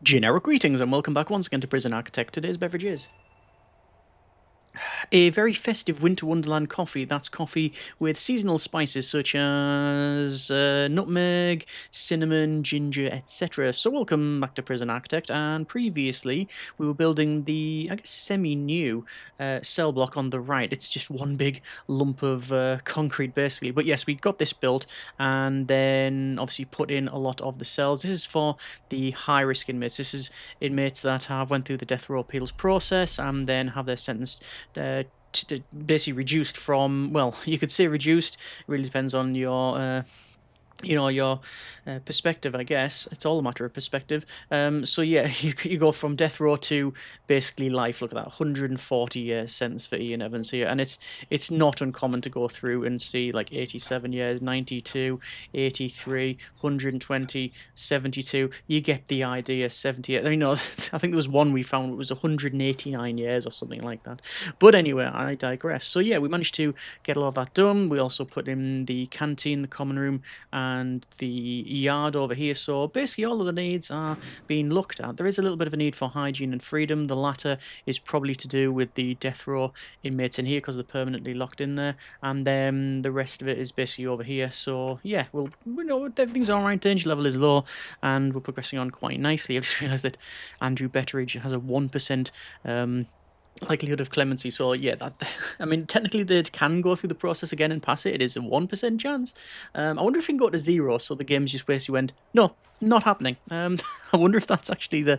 Generic greetings and welcome back once again to Prison Architect. Today's beverage is a very festive winter wonderland coffee. That's coffee with seasonal spices such as nutmeg, cinnamon, ginger, etc. So welcome back to Prison Architect, and previously we were building the, I guess, semi-new cell block on the right. It's just one big lump of concrete basically. But yes, we got this built and then obviously put in a lot of the cells. This is for the high-risk inmates. This is inmates that have went through the death row appeals process and then have their sentence basically reduced from, well, you could say reduced. It really depends on your your perspective, I guess. It's all a matter of perspective. So yeah, you go from death row to basically life. Look at that, 140 years sentence for Ian Evans here, and it's not uncommon to go through and see like 87 years, 92, 83, 120, 72. You get the idea. 78. I mean, no, I think there was one we found it was 189 years or something like that. But anyway, I digress. So yeah, we managed to get a lot of that done. We also put in the canteen, the common room, and the yard over here. So basically all of the needs are being looked at. There is a little bit of a need for hygiene and freedom. The latter is probably to do with the death row inmates in here because they're permanently locked in there, and then the rest of it is basically over here. So yeah, we know everything's all right. Danger level is low and we're progressing on quite nicely. I just realized that Andrew Betteridge has a 1% likelihood of clemency. So yeah, that, I mean, technically they can go through the process again and pass it. It is a 1% chance. I wonder if we can go to 0, so the game's just basically went, no, not happening. I wonder if that's actually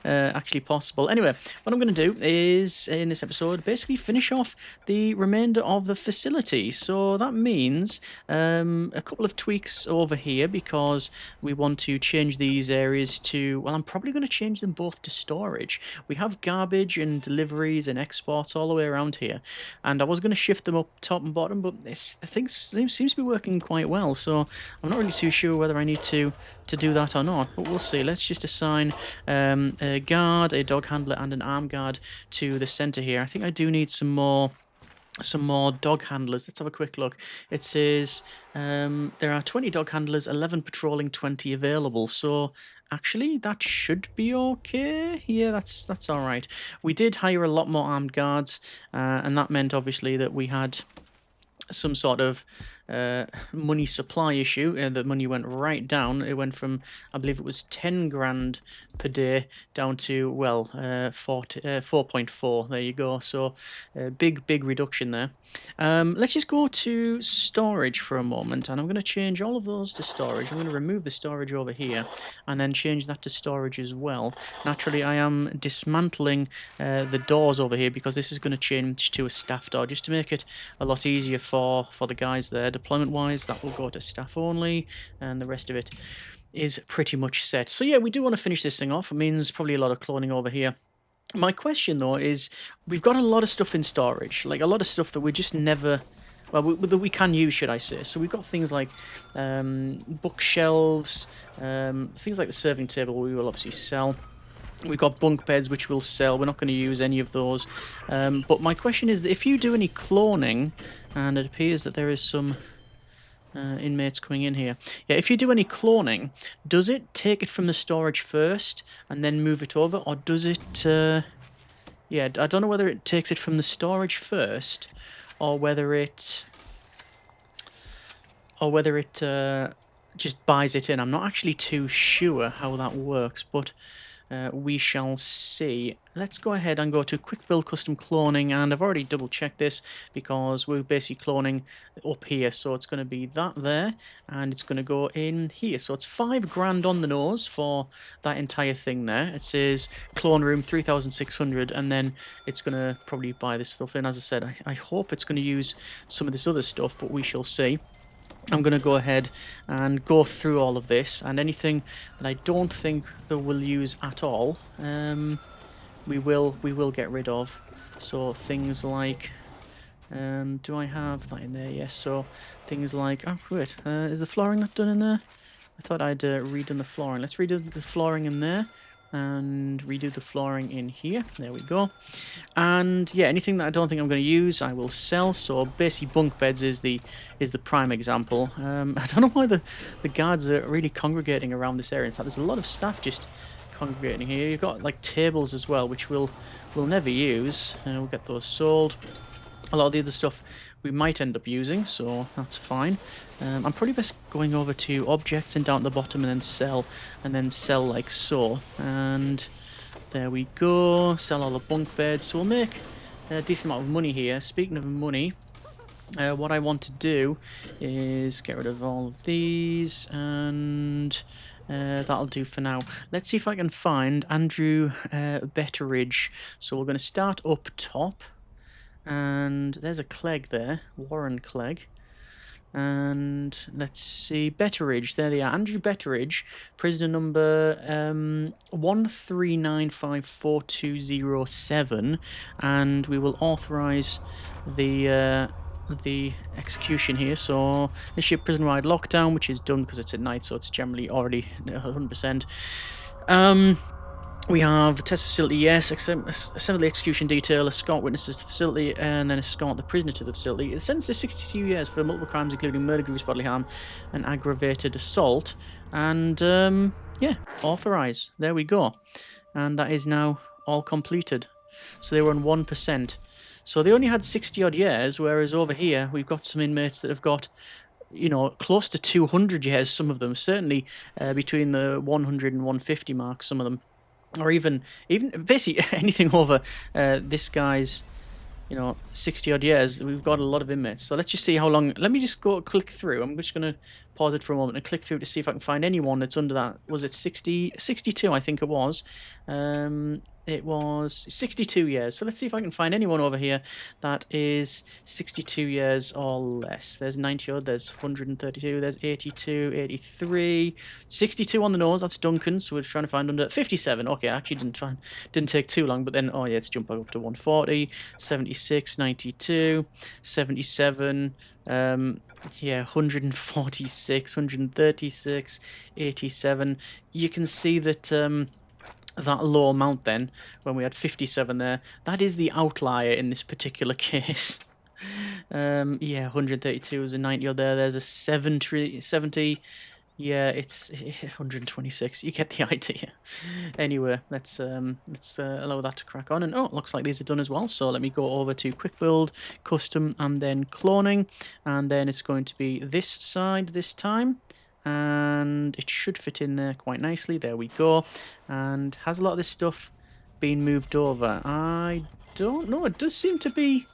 actually possible. Anyway, what I'm going to do is, in this episode, basically finish off the remainder of the facility. So that means a couple of tweaks over here, because we want to change these areas to, well, I'm probably going to change them both to storage. We have garbage and deliveries and exports all the way around here, and I was going to shift them up top and bottom, but the thing seems to be working quite well, so I'm not really too sure whether I need to do that or not, but we'll see. Let's just assign a guard, a dog handler, and an armed guard to the center here. I think I do need some more dog handlers. Let's have a quick look. It says there are 20 dog handlers, 11 patrolling, 20 available. So actually, that should be okay. Yeah, that's all right. We did hire a lot more armed guards, and that meant obviously that we had some sort of money supply issue. The money went right down. It went from, I believe it was 10 grand per day down to, well, 4.4. There you go. So big reduction there. Let's just go to storage for a moment, and I'm going to change all of those to storage. I'm going to remove the storage over here and then change that to storage as well. Naturally, I am dismantling the doors over here because this is going to change to a staff door just to make it a lot easier for the guys there. Deployment wise, that will go to staff only, and the rest of it is pretty much set. So yeah, we do want to finish this thing off. It means probably a lot of cloning over here. My question though is, we've got a lot of stuff in storage, like a lot of stuff that we just never, well, that we can use, should I say. So we've got things like bookshelves, things like the serving table we will obviously sell. We've got bunk beds, which we'll sell. We're not going to use any of those. But my question is, if you do any cloning, and it appears that there is some inmates coming in here. Yeah, if you do any cloning, does it take it from the storage first and then move it over? Or does it... yeah, I don't know whether it takes it from the storage first, or whether it... just buys it in. I'm not actually too sure how that works, but... we shall see. Let's go ahead and go to quick build custom cloning, and I've already double checked this because we're basically cloning up here, so it's going to be that there and it's going to go in here. So it's 5 grand on the nose for that entire thing there. It says clone room 3,600, and then it's going to probably buy this stuff in. As I said, I hope it's going to use some of this other stuff, but we shall see. I'm going to go ahead and go through all of this, and anything that I don't think that we'll use at all, we will get rid of. So things like, do I have that in there? Yes. So things like, oh wait, is the flooring not done in there? I thought I'd redone the flooring. Let's redo the flooring in there. And redo the flooring in here. There we go. And yeah, anything that I don't think I'm going to use, I will sell. So basically, bunk beds is the prime example. I don't know why the guards are really congregating around this area. In fact, there's a lot of staff just congregating here. You've got like tables as well, which we'll never use. We'll get those sold. A lot of the other stuff we might end up using, so that's fine. I'm probably best going over to objects and down at the bottom and then sell like so. And there we go. Sell all the bunk beds. So we'll make a decent amount of money here. Speaking of money, what I want to do is get rid of all of these, and that'll do for now. Let's see if I can find Andrew Betteridge. So we're going to start up top, and there's a Clegg there, Warren Clegg. And let's see, Betteridge, there they are. Andrew Betteridge, prisoner number 139542007, and we will authorise the execution here. So initiate prison-wide lockdown, which is done because it's at night, so it's generally already 100%. We have test facility, yes. Assemble the execution detail, escort witnesses to the facility, and then escort the prisoner to the facility. It sentenced to 62 years for multiple crimes, including murder, grievous bodily harm, and aggravated assault. And yeah, authorise. There we go. And that is now all completed. So they were on 1%. So they only had 60-odd years, whereas over here we've got some inmates that have got, you know, close to 200 years, some of them. Certainly between the 100 and 150 mark, some of them. Or even basically anything over this guy's, you know, 60-odd years. We've got a lot of inmates. So let's just see how long. Let me just go click through. I'm just going to pause it for a moment and click through to see if I can find anyone that's under that. Was it 62, I think it was. It was 62 years. So let's see if I can find anyone over here that is 62 years or less. There's 90 odd, there's 132, there's 82, 83, 62 on the nose. That's Duncan. So we're trying to find under 57. Okay, I actually didn't take too long, but then oh yeah, it's jumped up to 140, 76, 92, 77. Yeah, 146, 136, 87. You can see that that low amount then, when we had 57 there, that is the outlier in this particular case. Yeah, 132 is a 90 or there. There's a 70. Yeah, it's 126. You get the idea. Anyway, let's allow that to crack on. And oh, it looks like these are done as well. So let me go over to quick build, custom, and then cloning. And then it's going to be this side this time. And it should fit in there quite nicely. There we go. And has a lot of this stuff been moved over? I don't know. It does seem to be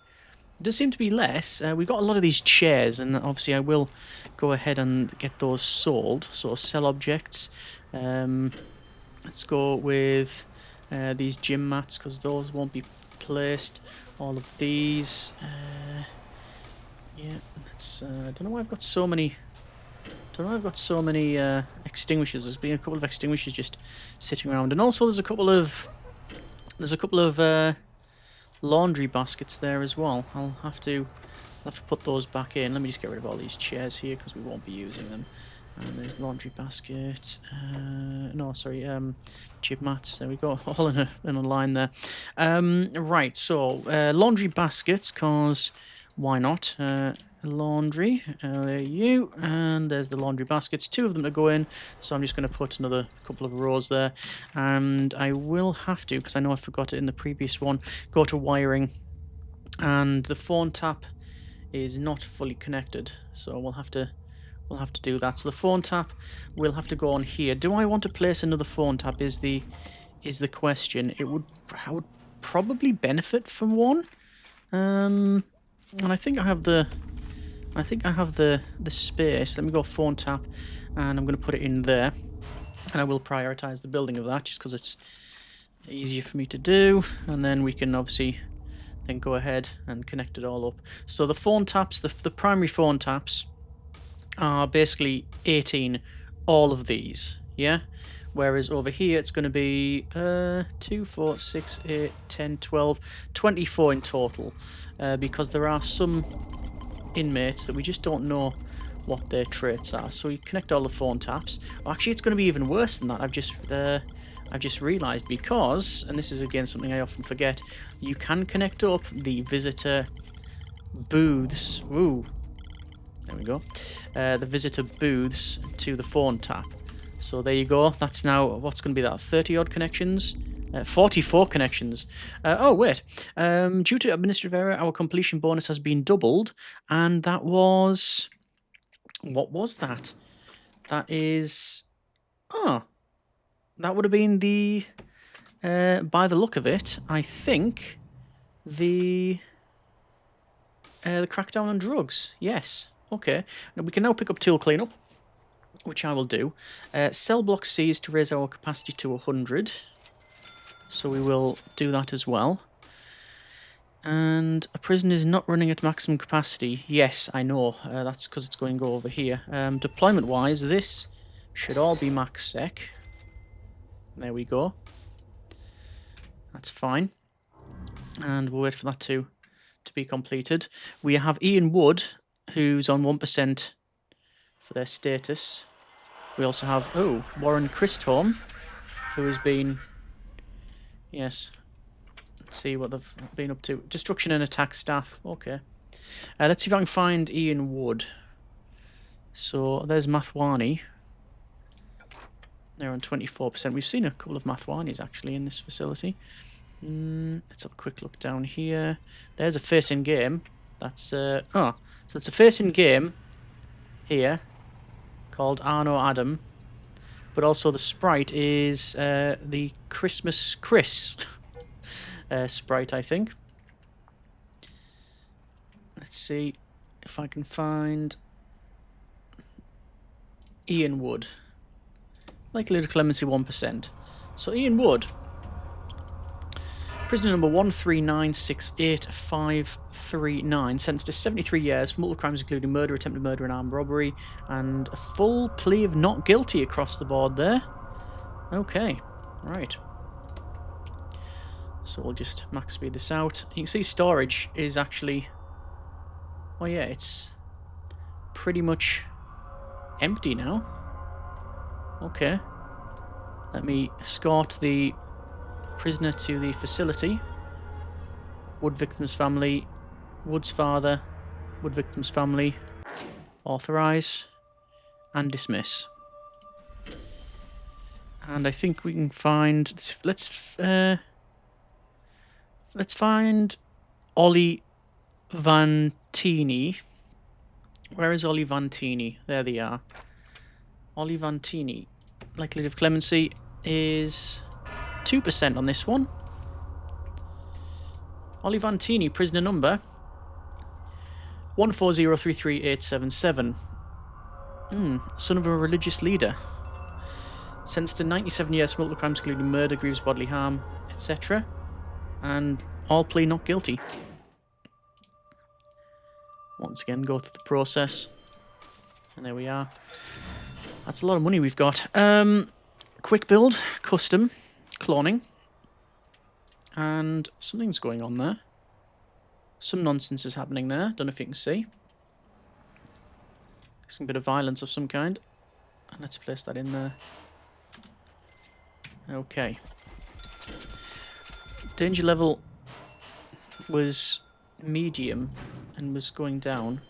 less. We've got a lot of these chairs, and obviously I will go ahead and get those sold. So sell objects. Let's go with these gym mats, because those won't be placed. All of these. Yeah, that's, I don't know why I've got so many. Extinguishers. There's been a couple of extinguishers just sitting around, and also there's a couple of laundry baskets there as well. I'll have to put those back in. Let me just get rid of all these chairs here because we won't be using them. And there's laundry basket. No, sorry, gym mats. There we go. All in a line there. Right. So laundry baskets, cause why not? Laundry. There you. And there's the laundry baskets. 2 of them to go in. So I'm just going to put another couple of rows there. And I will have to, because I know I forgot it in the previous one, go to wiring. And the phone tap is not fully connected. So we'll have to do that. So the phone tap will have to go on here. Do I want to place another phone tap is the question. I would probably benefit from one. And I think I have the space. Let me go phone tap, and I'm going to put it in there. And I will prioritize the building of that just because it's easier for me to do. And then we can obviously then go ahead and connect it all up. So the phone taps, the primary phone taps are basically 18, all of these, yeah? Whereas over here it's going to be 2, 4, 6, 8, 10, 12, 24 in total. Because there are some inmates that we just don't know what their traits are. So you connect all the phone taps. Well, actually, it's going to be even worse than that. I've just realised, because, and this is again something I often forget, you can connect up the visitor booths. Ooh, there we go. The visitor booths to the phone tap. So there you go. That's now, what's going to be that, 30-odd connections? 44 connections. Oh, wait. Due to administrative error, our completion bonus has been doubled. And that was... What was that? That is... Oh. That would have been the... by the look of it, I think... The crackdown on drugs. Yes. Okay. Now we can now pick up tool cleanup, which I will do. Cell block C is to raise our capacity to 100. So we will do that as well. And a prison is not running at maximum capacity. Yes, I know. That's because it's going to go over here. Deployment-wise, this should all be max sec. There we go. That's fine. And we'll wait for that to be completed. We have Ian Wood, who's on 1% for their status. We also have, Warren Christholm, who has been... Yes. Let's see what they've been up to. Destruction and attack staff. Okay. Let's see if I can find Ian Wood. So, there's Mathwani. They're on 24%. We've seen a couple of Mathwanis, actually, in this facility. Let's have a quick look down here. There's a face in game. That's so it's a face in game here called Arno Adam, but also the sprite is the Christmas Chris sprite, I think. Let's see if I can find Ian Wood. Likelihood of clemency 1%. So Ian Wood. Prisoner number 139685539, sentenced to 73 years for multiple crimes including murder, attempted murder and armed robbery, and a full plea of not guilty across the board there. Okay, right. So we'll just max speed this out. You can see storage is actually... Oh yeah, it's pretty much empty now. Okay. Let me escort the prisoner to the facility. Wood victim's family, Wood's father, Wood victim's family, authorize and dismiss. And I think we can find, let's find Ollie Vantini. Where is Ollie Vantini? There they are. Ollie Vantini. Likelihood of clemency is 2% on this one. Ollie Vantini, prisoner number 140338877. Son of a religious leader. Sentenced to 97 years for multiple crimes including murder, grievous bodily harm, etc. And all plea not guilty. Once again, go through the process. And there we are. That's a lot of money we've got. Quick build, custom, cloning. And something's going on there. Some nonsense is happening there. Don't know if you can see. Some bit of violence of some kind. And let's place that in there. Okay. Danger level was medium and was going down.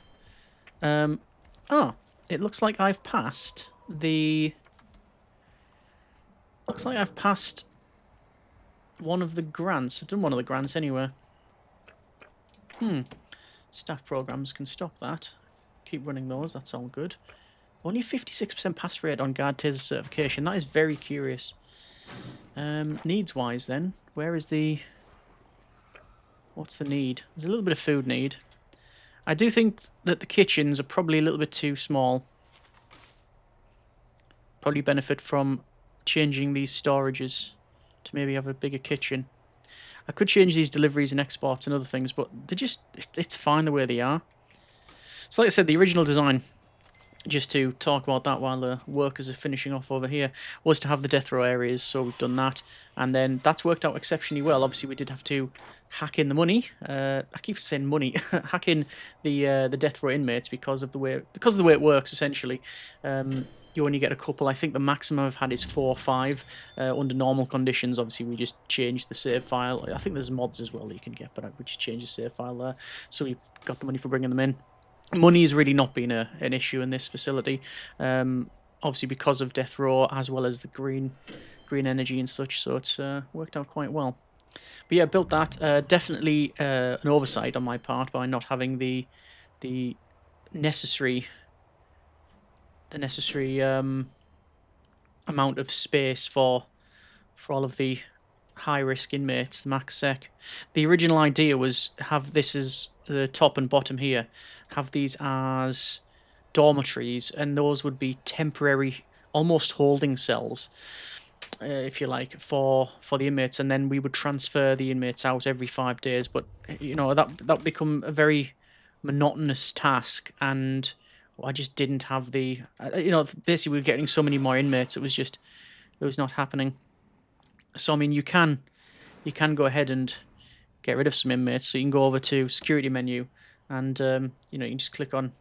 It looks like I've passed the... Looks like I've passed one of the grants. I've done one of the grants anyway. Staff programs can stop that. Keep running those, that's all good. Only 56% pass rate on guard taser certification. That is very curious. Needs-wise then, where is the... What's the need? There's a little bit of food need. I do think that the kitchens are probably a little bit too small. Probably benefit from changing these storages to maybe have a bigger kitchen. I could change these deliveries and exports and other things, but they're just... It's fine the way they are. So like I said, the original design, just to talk about that while the workers are finishing off over here, was to have the death row areas, so we've done that. And then that's worked out exceptionally well. Obviously, we did have to hack in the money. I keep saying money. Hack in the death row inmates because of the way it works, essentially. You only get a couple. I think the maximum I've had is 4 or 5 under normal conditions. Obviously, we just changed the save file. I think there's mods as well that you can get, but we just changed the save file there. So we got the money for bringing them in. Money has really not been an issue in this facility. obviously because of death row as well as the green energy and such. So it's worked out quite well. But yeah, built that. Definitely an oversight on my part by not having the necessary amount of space for all of the high-risk inmates, the max sec. The original idea was have this as the top and bottom here, have these as dormitories, and those would be temporary, almost holding cells, if you like, for the inmates, and then we would transfer the inmates out every 5 days. But you know that become a very monotonous task, and I just didn't have the basically we were getting so many more inmates, it was not happening. So I mean, you can go ahead and get rid of some inmates. So you can go over to security menu, and you can just click on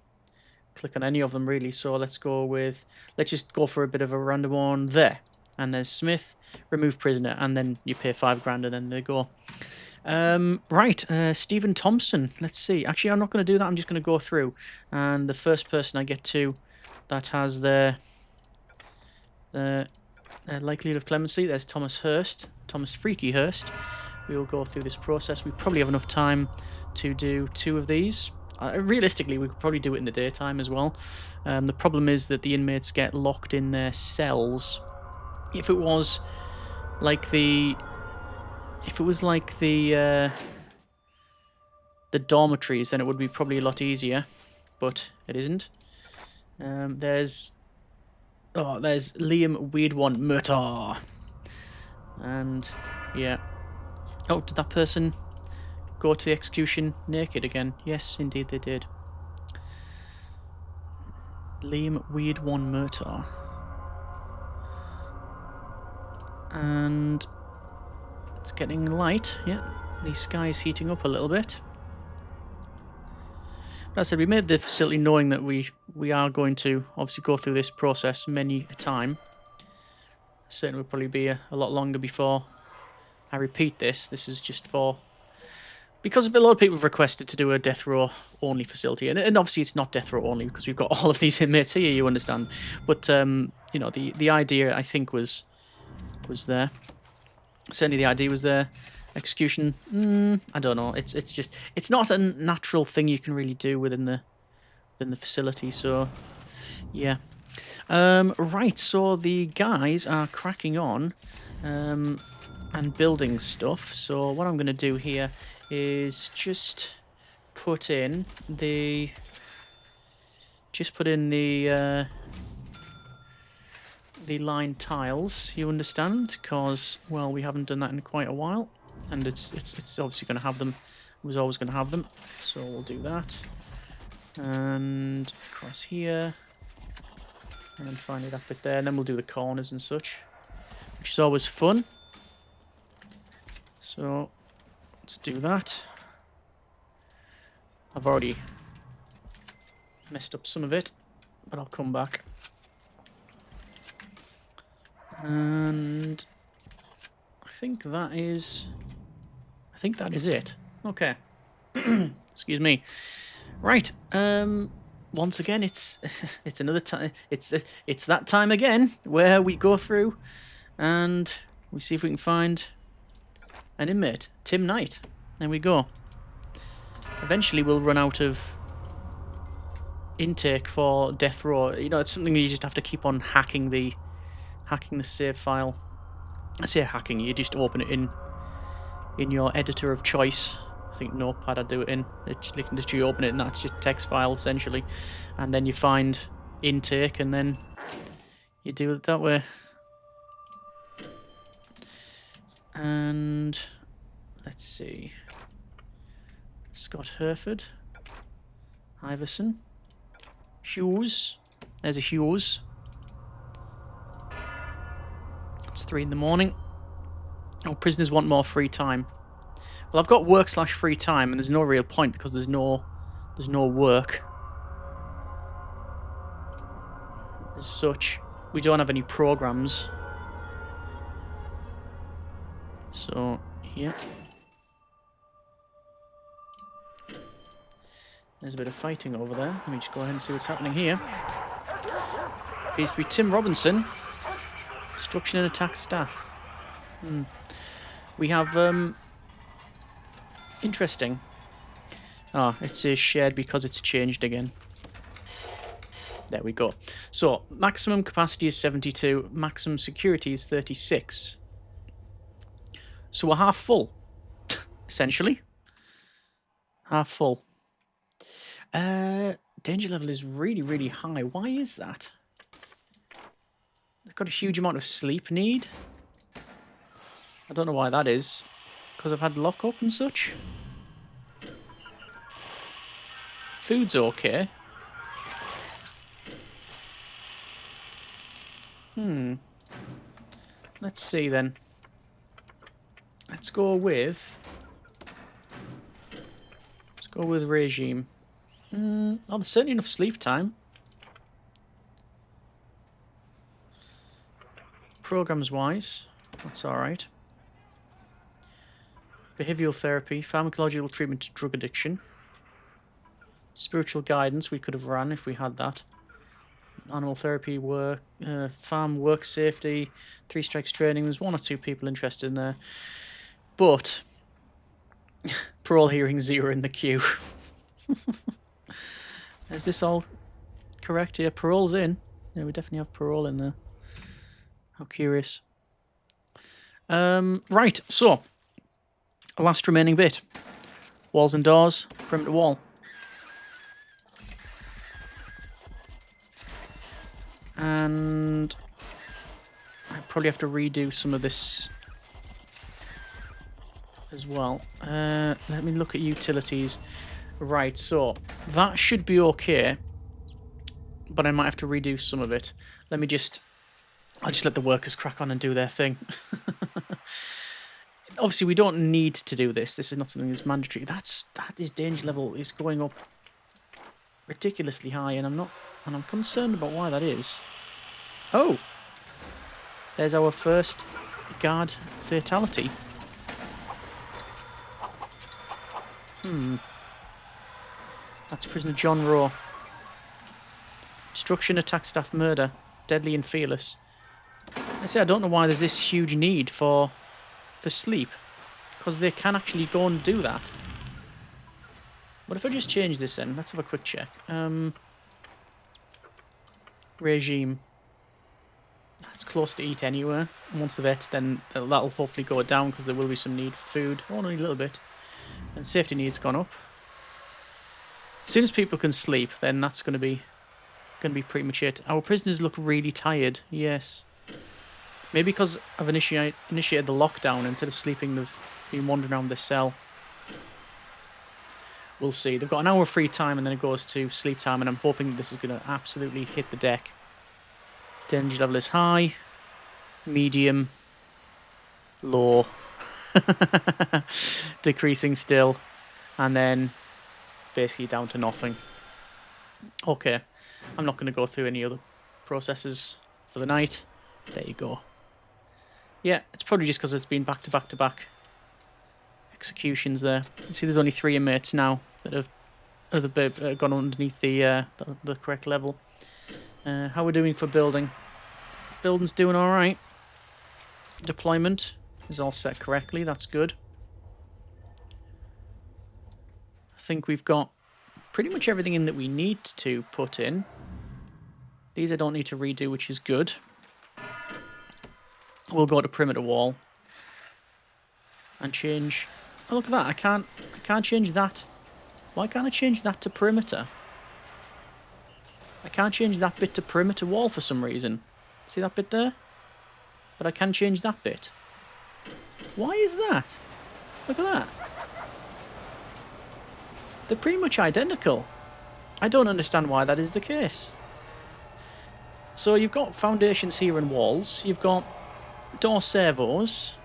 any of them really. So let's just go for a bit of a random one there. And there's Smith, remove prisoner, and then you pay $5 grand, and then they go. Right, Stephen Thompson. Let's see. Actually, I'm not going to do that. I'm just going to go through, and the first person I get to that has their likelihood of clemency, there's Thomas Freaky Hurst. We will go through this process. We probably have enough time to do 2 of these. Realistically, we could probably do it in the daytime as well. The problem is that the inmates get locked in their cells. If it was like the dormitories, then it would be probably a lot easier, but it isn't. There's Liam Weird One Murtaugh, and yeah. Oh, did that person go to the execution naked again? Yes, indeed they did. Liam Weird One Murtaugh. And it's getting light, yeah. The sky's heating up a little bit. But as I said, we made the facility knowing that we are going to obviously go through this process many a time. Certainly will probably be a lot longer before I repeat this. This is just because a lot of people have requested to do a death row only facility, and obviously it's not death row only because we've got all of these inmates here, you understand. But the idea I think was there. Certainly the idea was there. Execution, I don't know. It's not a natural thing you can really do within the facility. So yeah. Right. So the guys are cracking on. And building stuff. So what I'm going to do here is just put in the line tiles, you understand, because well, we haven't done that in quite a while, and it's obviously going to have them. It was always going to have them, so we'll do that. And across here, and then finally that bit there, and then we'll do the corners and such, which is always fun. So let's do that. I've already messed up some of it, but I'll come back. And I think that is it. Okay. Excuse me. Right. Once again, it's another time. It's that time again where we go through and we see if we can find an inmate. Tim Knight. There we go. Eventually we'll run out of intake for death row. It's something you just have to keep on hacking the save file. I say hacking, you just open it in your editor of choice. I think Notepad I do it in. You can just open it and that's just a text file essentially. And then you find intake and then you do it that way. And let's see. Scott Herford. Iverson. Hughes. There's a Hughes. It's 3 in the morning. Oh, prisoners want more free time. Well, I've got work/free time, and there's no real point because there's no work. As such, we don't have any programs. So, yeah. There's a bit of fighting over there. Let me just go ahead and see what's happening here. Appears to be Tim Robinson. Destruction and attack staff. We have, interesting. Ah, it says shared because it's changed again. There we go. So, maximum capacity is 72, maximum security is 36. So we're half full, essentially. Half full. Danger level is really, really high. Why is that? They've got a huge amount of sleep need. I don't know why that is. Because I've had lockup and such. Food's okay. Let's see then. Let's go with regime. Oh, there's certainly enough sleep time. Programs wise, that's alright. Behavioural therapy, pharmacological treatment to drug addiction. Spiritual guidance, we could have run if we had that. Animal therapy, work, farm work safety, 3 strikes training. There's 1 or 2 people interested in there. But parole hearing 0 in the queue. Is this all correct? Yeah, parole's in. Yeah, we definitely have parole in there. How curious. Right, so last remaining bit. Walls and doors, perimeter wall. And I probably have to redo some of this as well. Let me look at utilities. Right, so that should be okay, but I might have to redo some of it. I'll just let the workers crack on and do their thing. Obviously, we don't need to do this. This is not something that's mandatory. That is danger level is going up ridiculously high, and I'm concerned about why that is. Oh, there's our first guard fatality. That's prisoner John Rowe. Destruction, attack, staff, murder, deadly and fearless. I say I don't know why there's this huge need for sleep, because they can actually go and do that. What if I just change this then? Let's have a quick check. Regime. That's close to eat anywhere. And once they've ate, then that'll hopefully go down because there will be some need for food. Only a little bit. And safety needs gone up. As soon as people can sleep, then that's going to be pretty much it. Our prisoners look really tired. Yes. Maybe because I've initiated the lockdown, instead of sleeping, they've been wandering around the cell. We'll see. They've got an hour free time, and then it goes to sleep time, and I'm hoping this is going to absolutely hit the deck. Danger level is high, medium, low, decreasing still, and then basically down to nothing. Okay, I'm not going to go through any other processes for the night. There you go. Yeah, it's probably just because it's been back to back to back executions there. You see there's only 3 inmates now that have gone underneath the correct level. How we're doing for building. Building's doing alright. Deployment is all set correctly, that's good. I think we've got pretty much everything in that we need to put in. These I don't need to redo, which is good. We'll go to perimeter wall and change. Oh, look at that! I can't change that. Why can't I change that to perimeter? I can't change that bit to perimeter wall for some reason. See that bit there? But I can change that bit. Why is that? Look at that. They're pretty much identical. I don't understand why that is the case. So you've got foundations here and walls. You've got door servos.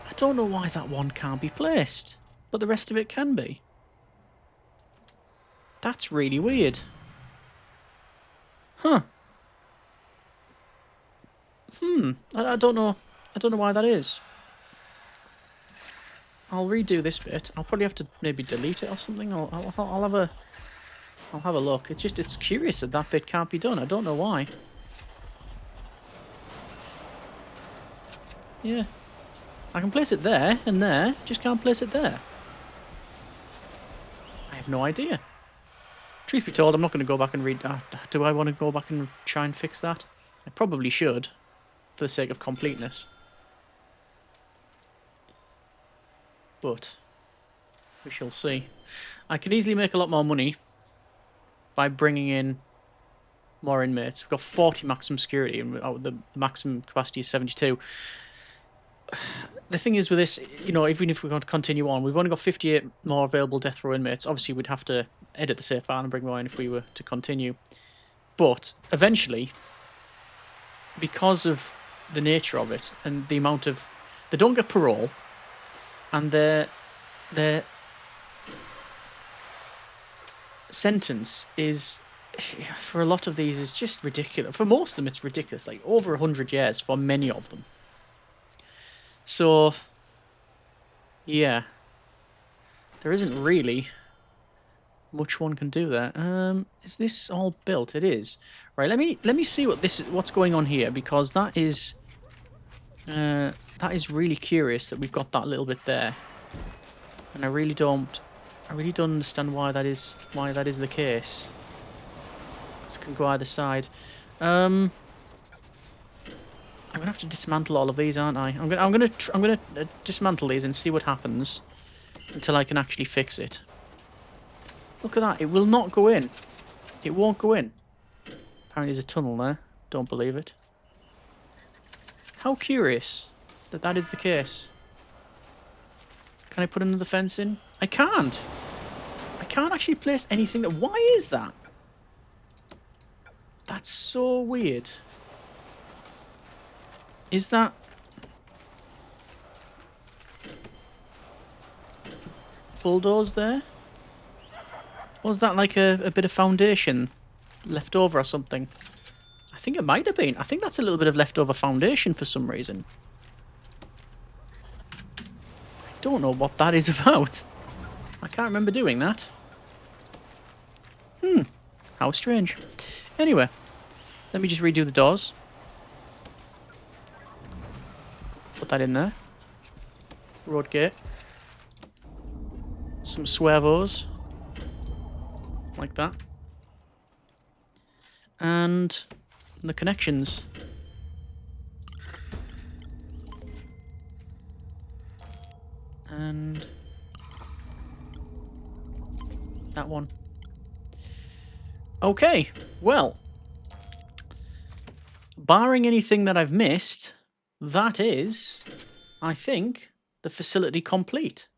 I don't know why that one can't be placed, but the rest of it can be. That's really weird. Huh. I don't know. I don't know why that is. I'll redo this bit. I'll probably have to maybe delete it or something. I'll have a I'll have a look. It's just, it's curious that that bit can't be done. I don't know why. Yeah. I can place it there and there, just can't place it there. I have no idea. Truth be told, I'm not going to go back and read... do I want to go back and try and fix that? I probably should, for the sake of completeness. But we shall see. I could easily make a lot more money by bringing in more inmates. We've got 40 maximum security, and the maximum capacity is 72. The thing is with this, you know, even if we're going to continue on, we've only got 58 more available death row inmates. Obviously, we'd have to edit the save file and bring more in if we were to continue. But eventually, because of the nature of it and the amount of... They don't get parole, and their sentence is, for a lot of these, is just ridiculous. For most of them, it's ridiculous. Like, over 100 years for many of them. So, yeah, there isn't really much one can do there. Is this all built? It is. Right. Let me see what's going on here, because that is really curious that we've got that little bit there, and I really don't understand why that is the case. So it can go either side. I'm gonna have to dismantle all of these, aren't I? I'm gonna dismantle these and see what happens until I can actually fix it. Look at that! It will not go in. It won't go in. Apparently, there's a tunnel there. Don't believe it. How curious that is the case. Can I put another fence in? I can't. I can't actually place anything that. Why is that? That's so weird. Is that... bulldoze there? Was that like a bit of foundation left over or something? I think it might have been. I think that's a little bit of leftover foundation for some reason. I don't know what that is about. I can't remember doing that. How strange. Anyway, let me just redo the doors. Put that in there. Road gate. Some swervos. Like that. And the connections. And that one. Okay, well, barring anything that I've missed, that is, I think, the facility complete.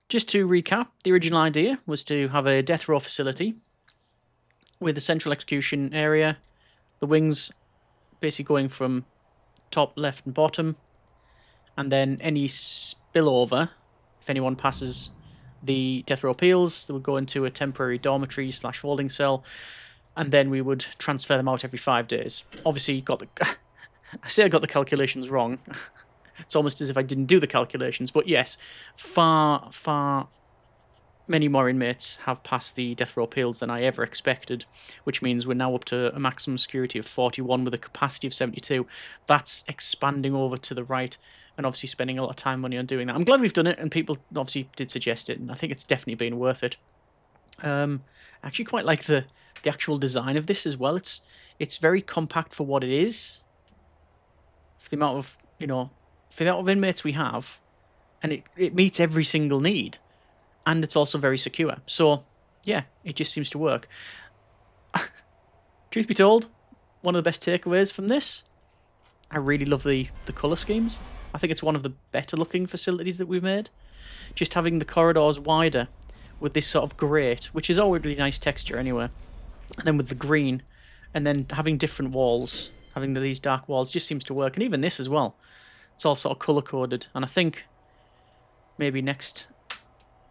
Just to recap, the original idea was to have a death row facility with a central execution area, the wings basically going from top, left and bottom, and then any spillover, if anyone passes the death row appeals, they would go into a temporary dormitory / holding cell, and then we would transfer them out every 5 days. Obviously, got the... I say I got the calculations wrong. It's almost as if I didn't do the calculations, but yes, far many more inmates have passed the death row appeals than I ever expected, which means we're now up to a maximum security of 41 with a capacity of 72. That's expanding over to the right, and obviously spending a lot of time and money on doing that. I'm glad we've done it, and people obviously did suggest it, and I think it's definitely been worth it. I actually quite like the actual design of this as well. It's very compact for what it is, for the amount of, you know, for the amount of inmates we have, and it meets every single need, and it's also very secure. So yeah, it just seems to work. Truth be told, one of the best takeaways from this, I really love the colour schemes. I think it's one of the better looking facilities that we've made. Just having the corridors wider with this sort of grate, which is already nice texture anyway, and then with the green, and then having different walls, having these dark walls just seems to work. And even this as well, it's all sort of colour coded. And I think maybe next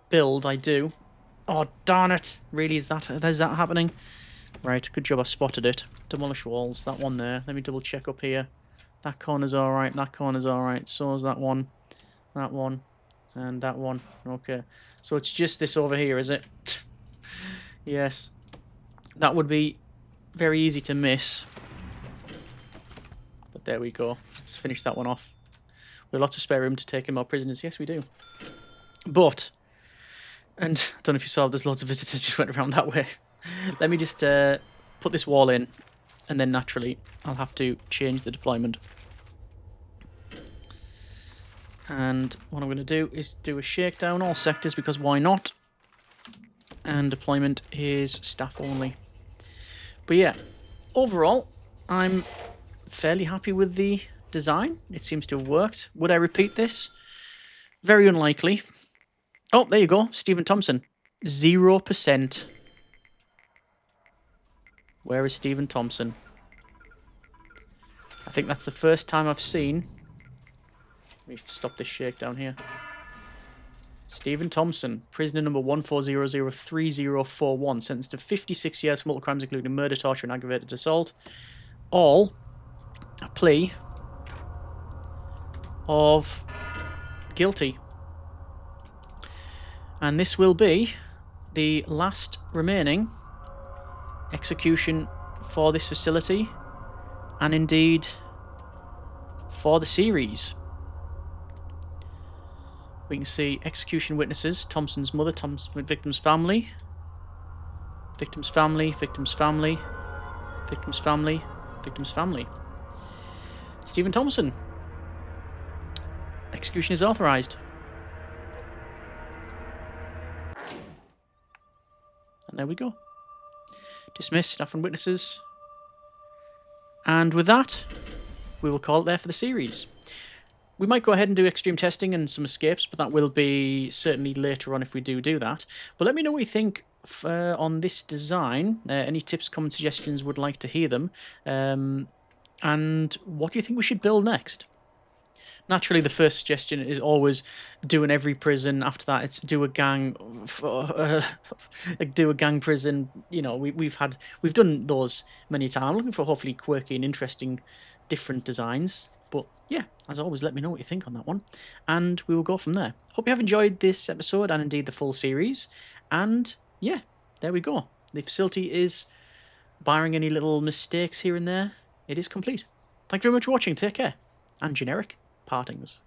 build I do. Oh darn it! Really, is that happening? Right, good job I spotted it. Demolish walls, that one there. Let me double check up here. That corner's alright, that corner's alright. So is that one, and that one. Okay, so it's just this over here, is it? Yes. That would be very easy to miss. But there we go. Let's finish that one off. We have lots of spare room to take in more prisoners. Yes, we do. But, and I don't know if you saw, there's loads of visitors just went around that way. Let me just put this wall in, and then naturally I'll have to change the deployment. And what I'm going to do is do a shakedown all sectors, because why not? And deployment is staff only. But yeah, overall, I'm fairly happy with the design. It seems to have worked. Would I repeat this? Very unlikely. Oh, there you go. Stephen Thompson. 0%. Where is Stephen Thompson? I think that's the first time I've seen... Let me stop this shakedown here. Stephen Thompson, prisoner number 14003041, sentenced to 56 years for multiple crimes including murder, torture and aggravated assault. All a plea of guilty. And this will be the last remaining execution for this facility, and indeed for the series. We can see execution witnesses, Thompson's mother, victim's family, victim's family, victim's family, victim's family, victim's family. Stephen Thompson. Execution is authorised. And there we go. Dismiss staff and witnesses. And with that, we will call it there for the series. We might go ahead and do extreme testing and some escapes, but that will be certainly later on if we do that. But let me know what you think on this design. Any tips, comments, suggestions, would like to hear them. And what do you think we should build next? Naturally, the first suggestion is always doing every prison. After that, it's do a gang, do a gang prison. You know, we've done those many times. I'm looking for hopefully quirky and interesting, different designs. But yeah, as always, let me know what you think on that one, and we will go from there. Hope you have enjoyed this episode and indeed the full series. And yeah, there we go. The facility is, barring any little mistakes here and there, it is complete. Thank you very much for watching. Take care, and generic partings.